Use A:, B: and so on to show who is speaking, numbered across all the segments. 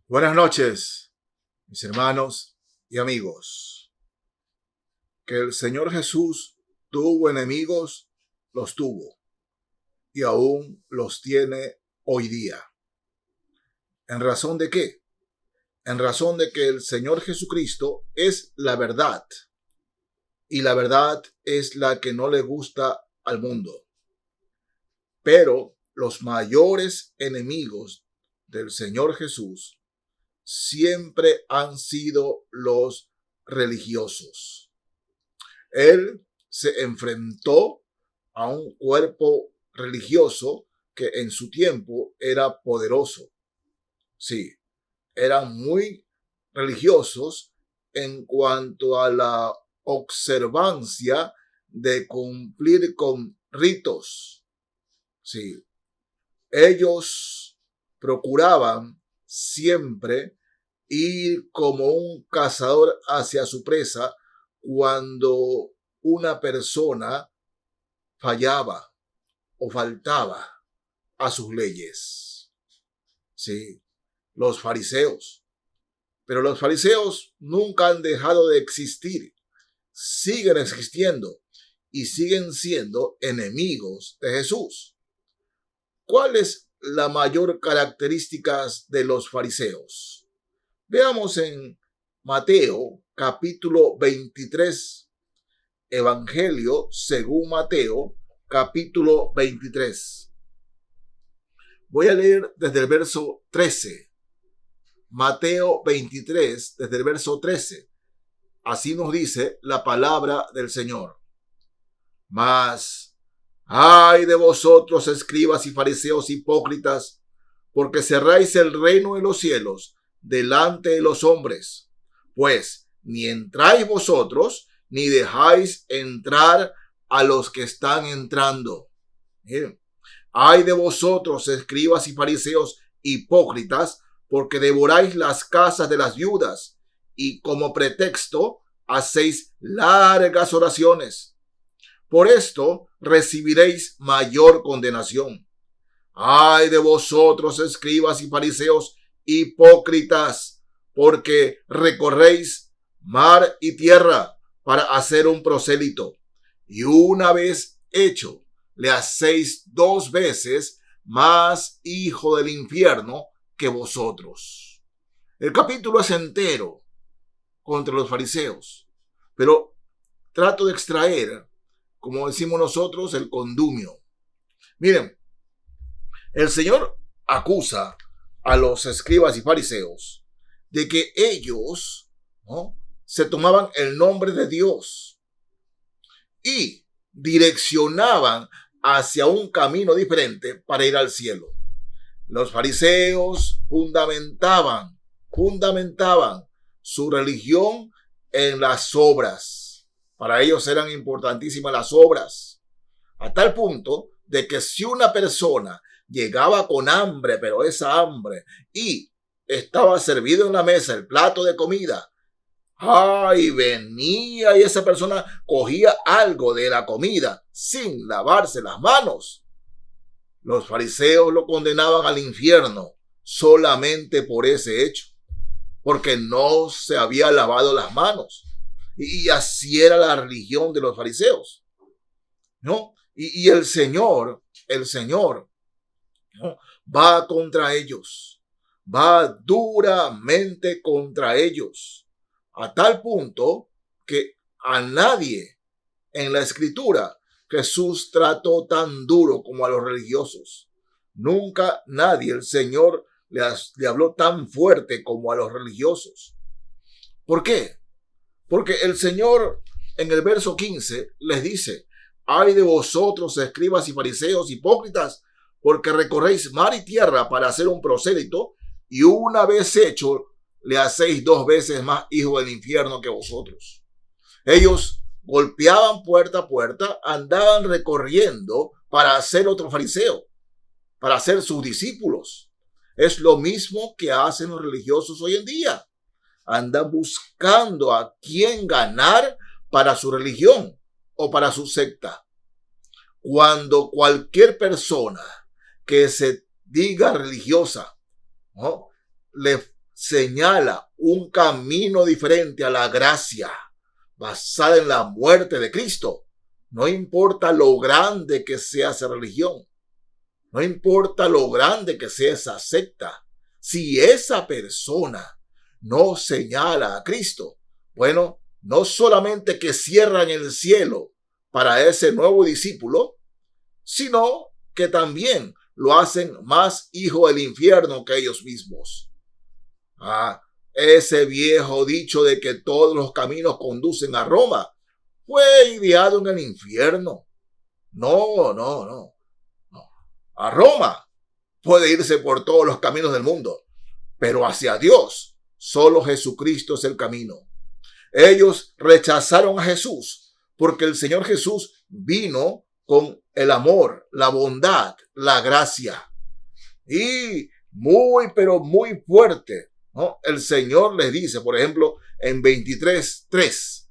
A: Buenas noches, mis hermanos y amigos. Que el Señor Jesús tuvo enemigos, los tuvo y aún los tiene hoy día. ¿En razón de qué? En razón de que el Señor Jesucristo es la verdad y la verdad es la que no le gusta al mundo. Pero los mayores enemigos del Señor Jesús siempre han sido los religiosos. Él se enfrentó a un cuerpo religioso que en su tiempo era poderoso. Sí, eran muy religiosos en cuanto a la observancia de cumplir con ritos. Sí, ellos procuraban siempre ir como un cazador hacia su presa cuando una persona fallaba o faltaba a sus leyes. Sí, los fariseos. Pero los fariseos nunca han dejado de existir. Siguen existiendo y siguen siendo enemigos de Jesús. ¿Cuál es la mayor característica de los fariseos? Veamos en Mateo capítulo 23, Evangelio según Mateo capítulo 23. Voy a leer desde el verso 13. Mateo 23, desde el verso 13. Así nos dice la palabra del Señor. Mas, ay de vosotros, escribas y fariseos hipócritas, porque cerráis el reino de los cielos delante de los hombres, pues ni entráis vosotros, ni dejáis entrar a los que están entrando. Miren, ay de vosotros, escribas y fariseos hipócritas, porque devoráis las casas de las viudas, y como pretexto hacéis largas oraciones. Por esto recibiréis mayor condenación. Ay de vosotros, escribas y fariseos hipócritas, porque recorréis mar y tierra para hacer un prosélito, y una vez hecho, le hacéis 2 veces más hijo del infierno que vosotros. El capítulo es entero contra los fariseos, pero trato de extraer, como decimos nosotros, el condumio. Miren, el Señor acusa a los escribas y fariseos de que ellos, ¿no?, se tomaban el nombre de Dios y direccionaban hacia un camino diferente para ir al cielo. Los fariseos fundamentaban su religión en las obras. Para ellos eran importantísimas las obras, a tal punto de que si una persona llegaba con hambre, pero esa hambre, y estaba servido en la mesa el plato de comida, ay, venía y esa persona cogía algo de la comida sin lavarse las manos. Los fariseos lo condenaban al infierno solamente por ese hecho, porque no se había lavado las manos. Y así era la religión de los fariseos, ¿no? Y el Señor, ¿no?, va contra ellos, va duramente contra ellos, a tal punto que a nadie en la Escritura Jesús trató tan duro como a los religiosos. Nunca nadie, el Señor, le habló tan fuerte como a los religiosos. ¿Por qué? Porque el Señor en el verso 15 les dice: ay de vosotros, escribas y fariseos hipócritas, porque recorréis mar y tierra para hacer un prosélito, y una vez hecho, le hacéis 2 veces más hijo del infierno que vosotros. Ellos golpeaban puerta a puerta, andaban recorriendo para hacer otro fariseo, para ser sus discípulos. Es lo mismo que hacen los religiosos hoy en día. Andan buscando a quién ganar para su religión o para su secta. Cuando cualquier persona que se diga religiosa, ¿no?, le señala un camino diferente a la gracia, basada en la muerte de Cristo. No importa lo grande que sea esa religión, no importa lo grande que sea esa secta, si esa persona no señala a Cristo, bueno, no solamente que cierran el cielo para ese nuevo discípulo, sino que también lo hacen más hijo del infierno que ellos mismos. Ese viejo dicho de que todos los caminos conducen a Roma fue ideado en el infierno. No. A Roma puede irse por todos los caminos del mundo, pero hacia Dios solo Jesucristo es el camino. Ellos rechazaron a Jesús porque el Señor Jesús vino con el amor, la bondad, la gracia. Y pero muy fuerte, ¿no? El Señor les dice, por ejemplo, en 23:3,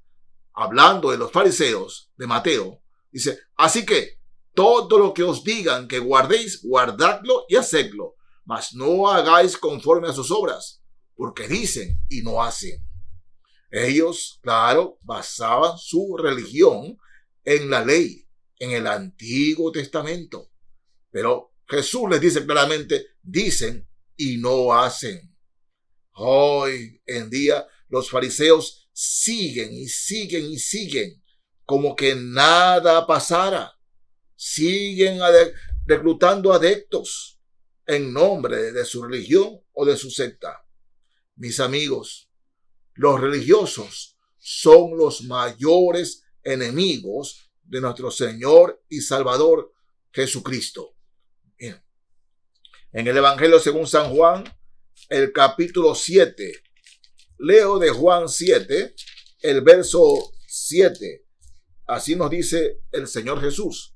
A: hablando de los fariseos de Mateo, dice, así que todo lo que os digan que guardéis, guardadlo y hacedlo, mas no hagáis conforme a sus obras, porque dicen y no hacen. Ellos, claro, basaban su religión en la ley, en el Antiguo Testamento. Pero Jesús les dice claramente, dicen y no hacen. Hoy en día los fariseos siguen como que nada pasara. Siguen reclutando adeptos en nombre de su religión o de su secta. Mis amigos, los religiosos son los mayores enemigos de nuestro Señor y Salvador Jesucristo. Bien. En el Evangelio según San Juan, el capítulo 7, leo de Juan 7, el verso 7. Así nos dice el Señor Jesús.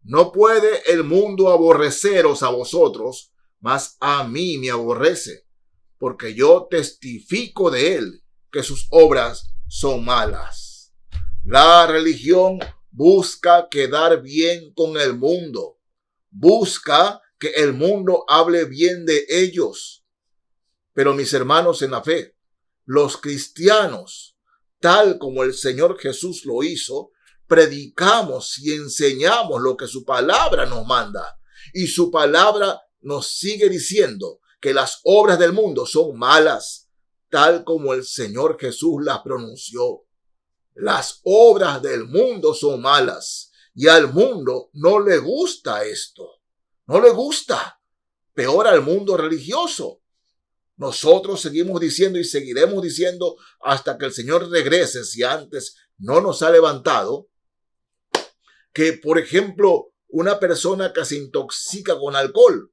A: No puede el mundo aborreceros a vosotros, mas a mí me aborrece, porque yo testifico de él que sus obras son malas. La religión busca quedar bien con el mundo, busca que el mundo hable bien de ellos. Pero mis hermanos en la fe, los cristianos, tal como el Señor Jesús lo hizo, predicamos y enseñamos lo que su palabra nos manda. Y su palabra nos sigue diciendo que las obras del mundo son malas, tal como el Señor Jesús las pronunció. Las obras del mundo son malas y al mundo no le gusta esto. No le gusta. Peor al mundo religioso. Nosotros seguimos diciendo y seguiremos diciendo hasta que el Señor regrese, si antes no nos ha levantado, que, por ejemplo, una persona que se intoxica con alcohol,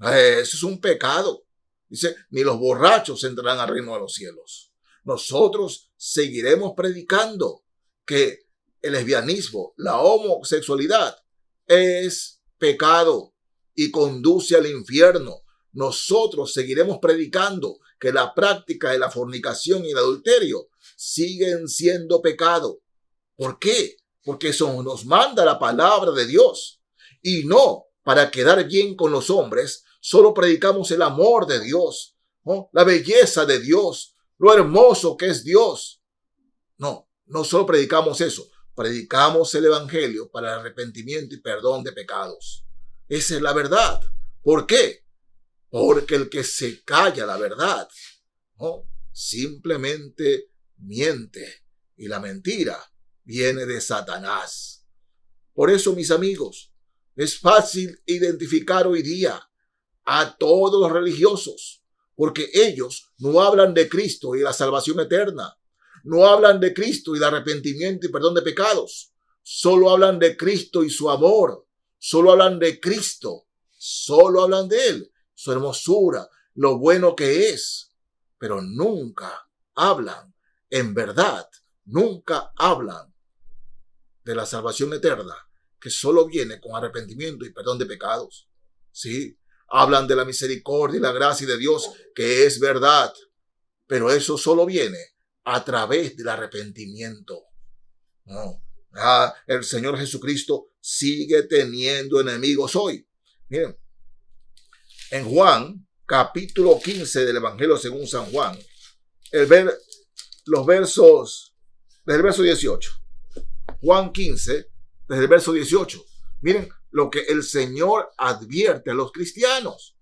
A: eso es un pecado. Dice, ni los borrachos entrarán al reino de los cielos. Nosotros seguiremos predicando que el lesbianismo, la homosexualidad, es pecado y conduce al infierno. Nosotros seguiremos predicando que la práctica de la fornicación y el adulterio siguen siendo pecado. ¿Por qué? Porque eso nos manda la palabra de Dios. Y no para quedar bien con los hombres, solo predicamos el amor de Dios, ¿no? La belleza de Dios, lo hermoso que es Dios. No solo predicamos eso, predicamos el evangelio para el arrepentimiento y perdón de pecados. Esa es la verdad. ¿Por qué? Porque el que se calla la verdad, ¿no? Simplemente miente. Y la mentira viene de Satanás. Por eso, mis amigos, es fácil identificar hoy día a todos los religiosos, porque ellos no hablan de Cristo y la salvación eterna. No hablan de Cristo y de arrepentimiento y perdón de pecados. Solo hablan de Cristo y su amor. Solo hablan de Cristo. Solo hablan de Él, su hermosura, lo bueno que es. Pero nunca hablan, en verdad, nunca hablan de la salvación eterna, que solo viene con arrepentimiento y perdón de pecados. Sí, hablan de la misericordia y la gracia de Dios, que es verdad, pero eso solo viene a través del arrepentimiento. No. El Señor Jesucristo sigue teniendo enemigos hoy. Miren, en Juan, capítulo 15 del Evangelio según San Juan, los versos, desde el verso 18. Juan 15, desde el verso 18. Miren lo que el Señor advierte a los cristianos,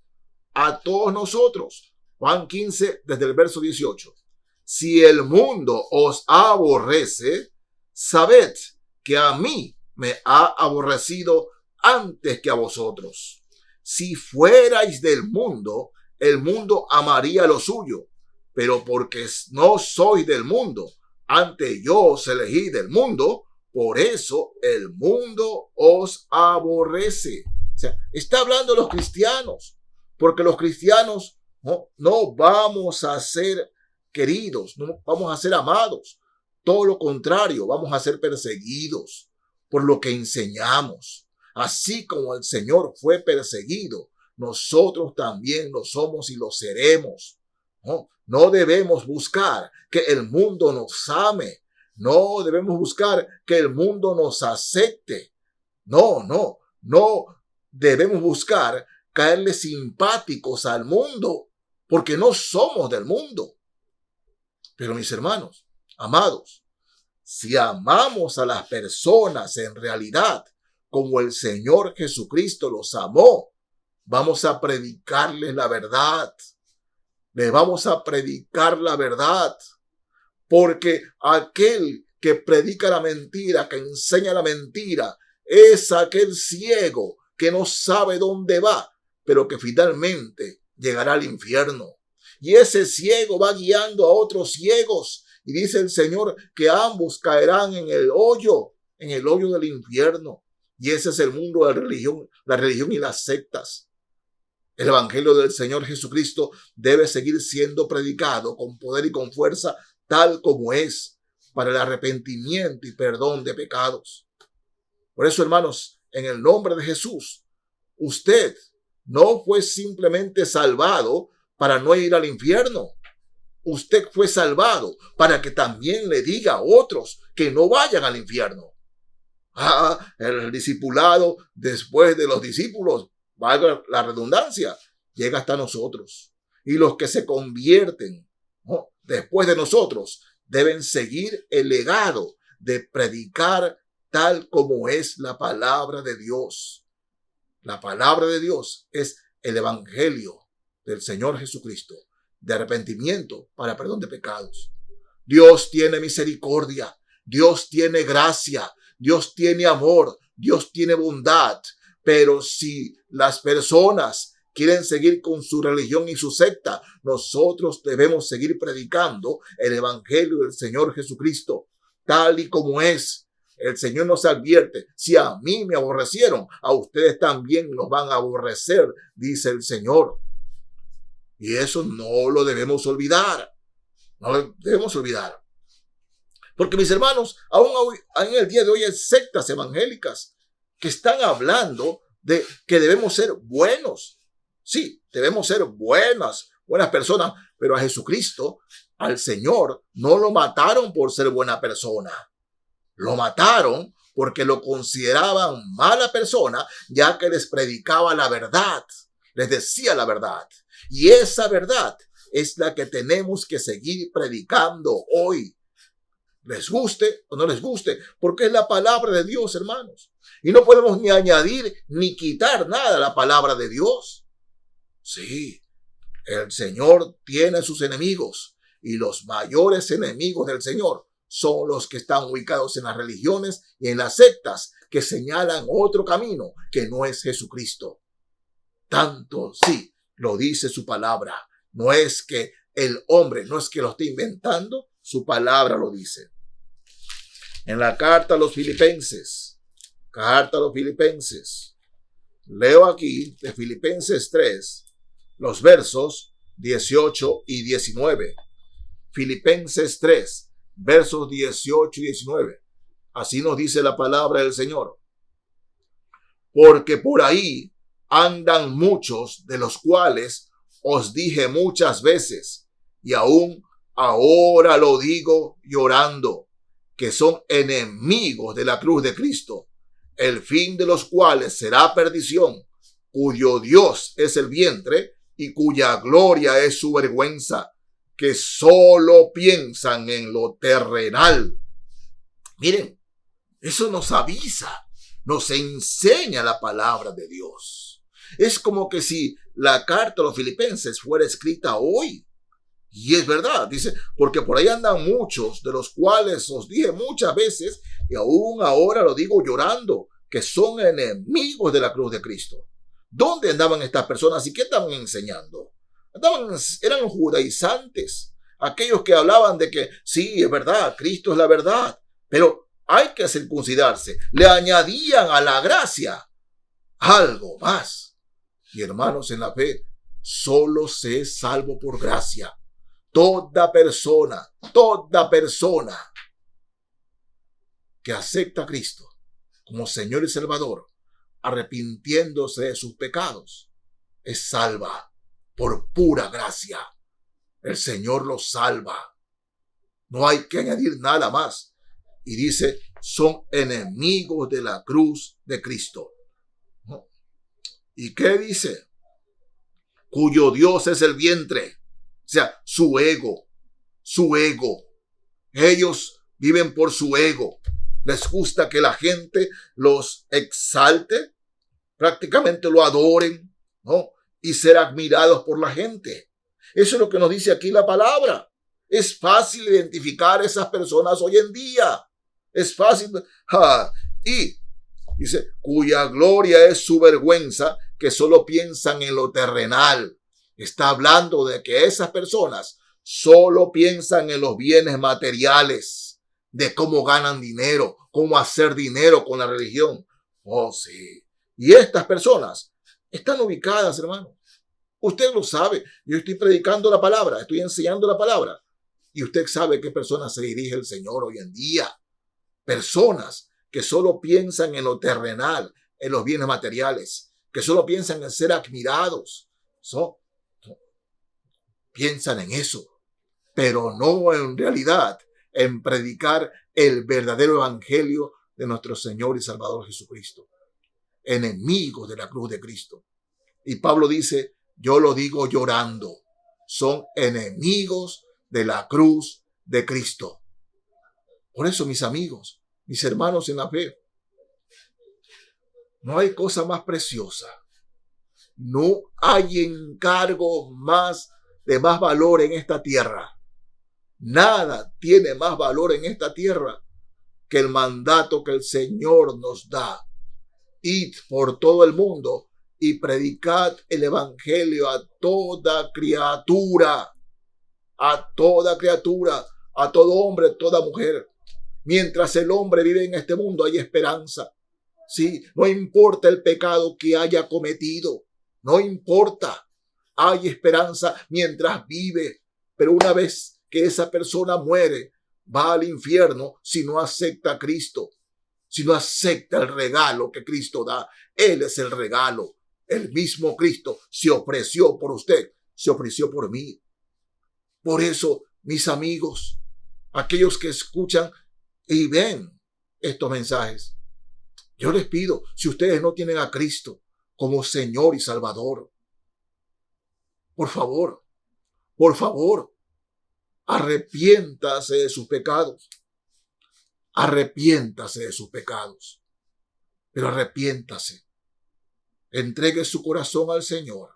A: a todos nosotros. Juan 15, desde el verso 18. Si el mundo os aborrece, sabed que a mí me ha aborrecido antes que a vosotros. Si fuerais del mundo, el mundo amaría lo suyo, pero porque no sois del mundo, antes yo os elegí del mundo, por eso el mundo os aborrece. O sea, está hablando de los cristianos, porque los cristianos no vamos a ser queridos, no vamos a ser amados. Todo lo contrario, vamos a ser perseguidos por lo que enseñamos. Así como el Señor fue perseguido, nosotros también lo somos y lo seremos. No debemos buscar que el mundo nos ame. No debemos buscar que el mundo nos acepte. No debemos buscar caerle simpáticos al mundo, porque no somos del mundo. Pero mis hermanos, amados, si amamos a las personas en realidad como el Señor Jesucristo los amó, vamos a predicarles la verdad. Les vamos a predicar la verdad. Porque aquel que predica la mentira, que enseña la mentira, es aquel ciego que no sabe dónde va, pero que finalmente llegará al infierno. Y ese ciego va guiando a otros ciegos. Y dice el Señor que ambos caerán en el hoyo del infierno. Y ese es el mundo de la religión y las sectas. El Evangelio del Señor Jesucristo debe seguir siendo predicado con poder y con fuerza, tal como es, para el arrepentimiento y perdón de pecados. Por eso, hermanos, en el nombre de Jesús, usted no fue simplemente salvado para no ir al infierno. Usted fue salvado para que también le diga a otros que no vayan al infierno. El discipulado después de los discípulos, valga la redundancia, llega hasta nosotros. Y los que se convierten después de nosotros deben seguir el legado de predicar tal como es la palabra de Dios. La palabra de Dios es el Evangelio del Señor Jesucristo, de arrepentimiento para perdón de pecados. Dios tiene misericordia, Dios tiene gracia, Dios tiene amor, Dios tiene bondad, pero si las personas quieren seguir con su religión y su secta, nosotros debemos seguir predicando el Evangelio del Señor Jesucristo, tal y como es. El Señor nos advierte, si a mí me aborrecieron, a ustedes también los van a aborrecer, dice el Señor. Y eso no lo debemos olvidar. No lo debemos olvidar. Porque mis hermanos, aún hoy, en el día de hoy hay sectas evangélicas que están hablando de que debemos ser buenos. Sí, debemos ser buenas personas, pero a Jesucristo, al Señor, no lo mataron por ser buena persona. Lo mataron porque lo consideraban mala persona, ya que les predicaba la verdad, les decía la verdad. Y esa verdad es la que tenemos que seguir predicando hoy. Les guste o no les guste, porque es la palabra de Dios, hermanos. Y no podemos ni añadir ni quitar nada a la palabra de Dios. Sí, el Señor tiene sus enemigos y los mayores enemigos del Señor son los que están ubicados en las religiones y en las sectas que señalan otro camino que no es Jesucristo. Tanto sí lo dice su palabra. No es que el hombre, no es que lo esté inventando, su palabra lo dice. En la carta a los Filipenses, leo aquí de Filipenses 3, los versos 18 y 19. Filipenses 3, versos 18 y 19. Así nos dice la palabra del Señor. Porque por ahí andan muchos, de los cuales os dije muchas veces, y aún ahora lo digo llorando, que son enemigos de la cruz de Cristo, el fin de los cuales será perdición, cuyo Dios es el vientre, y cuya gloria es su vergüenza, que solo piensan en lo terrenal. Miren, eso nos avisa, nos enseña la palabra de Dios. Es como que si la carta a los filipenses fuera escrita hoy. Y es verdad, dice, porque por ahí andan muchos, de los cuales os dije muchas veces, y aún ahora lo digo llorando, que son enemigos de la cruz de Cristo. ¿Dónde andaban estas personas y qué estaban enseñando? Eran judaizantes, aquellos que hablaban de que sí, es verdad, Cristo es la verdad, pero hay que circuncidarse. Le añadían a la gracia algo más. Y hermanos, en la fe, solo se es salvo por gracia. Toda persona que acepta a Cristo como Señor y Salvador, arrepintiéndose de sus pecados, es salva por pura gracia. El Señor los salva. No hay que añadir nada más. Y dice, son enemigos de la cruz de Cristo. ¿Y qué dice? Cuyo Dios es el vientre. O sea, su ego. Ellos viven por su ego. Les gusta que la gente los exalte, prácticamente lo adoren, ¿no? Y ser admirados por la gente. Eso es lo que nos dice aquí la palabra. Es fácil identificar a esas personas hoy en día. Es fácil. Y dice, cuya gloria es su vergüenza, que solo piensan en lo terrenal. Está hablando de que esas personas solo piensan en los bienes materiales, de cómo ganan dinero, cómo hacer dinero con la religión. Oh, sí. Y estas personas están ubicadas, hermano. Usted lo sabe. Yo estoy predicando la palabra, estoy enseñando la palabra. Y usted sabe qué personas se dirige el Señor hoy en día. Personas que solo piensan en lo terrenal, en los bienes materiales, que solo piensan en ser admirados. Piensan en eso, pero no en realidad en predicar el verdadero evangelio de nuestro Señor y Salvador Jesucristo. Enemigos de la cruz de Cristo. Y Pablo dice, yo lo digo llorando, son enemigos de la cruz de Cristo. Por eso, mis amigos, mis hermanos en la fe, no hay cosa más preciosa. No hay encargo de más valor en esta tierra. Nada tiene más valor en esta tierra que el mandato que el Señor nos da. Id por todo el mundo y predicad el evangelio a toda criatura, a todo hombre, toda mujer. Mientras el hombre vive en este mundo hay esperanza. Sí, no importa el pecado que haya cometido, no importa. Hay esperanza mientras vive, pero una vez que esa persona muere, va al infierno si no acepta a Cristo, si no acepta el regalo que Cristo da. Él es el regalo. El mismo Cristo se ofreció por usted, se ofreció por mí. Por eso, mis amigos, aquellos que escuchan y ven estos mensajes, yo les pido, si ustedes no tienen a Cristo como Señor y Salvador, por favor, arrepiéntase de sus pecados. Arrepiéntase de sus pecados. Pero arrepiéntase. Entregue su corazón al Señor.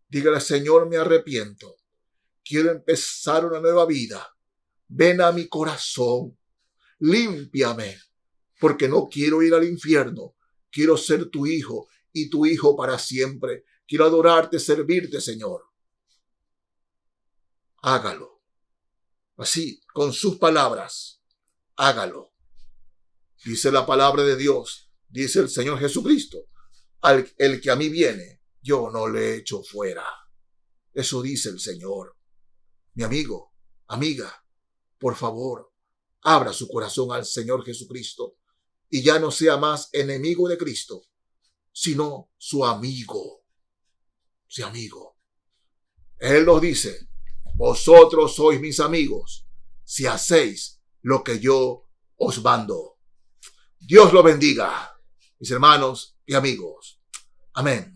A: Dígale, Señor, me arrepiento. Quiero empezar una nueva vida. Ven a mi corazón. Límpiame. Porque no quiero ir al infierno. Quiero ser tu hijo y tu hijo para siempre. Quiero adorarte, servirte, Señor. Hágalo. Así, con sus palabras, hágalo. Dice la palabra de Dios, dice el Señor Jesucristo, el que a mí viene, yo no le echo fuera. Eso dice el Señor. Mi amigo, amiga, por favor, abra su corazón al Señor Jesucristo y ya no sea más enemigo de Cristo, sino su amigo. Su amigo. Él nos dice, vosotros sois mis amigos si hacéis lo que yo os mando. Dios lo bendiga, mis hermanos y amigos. Amén.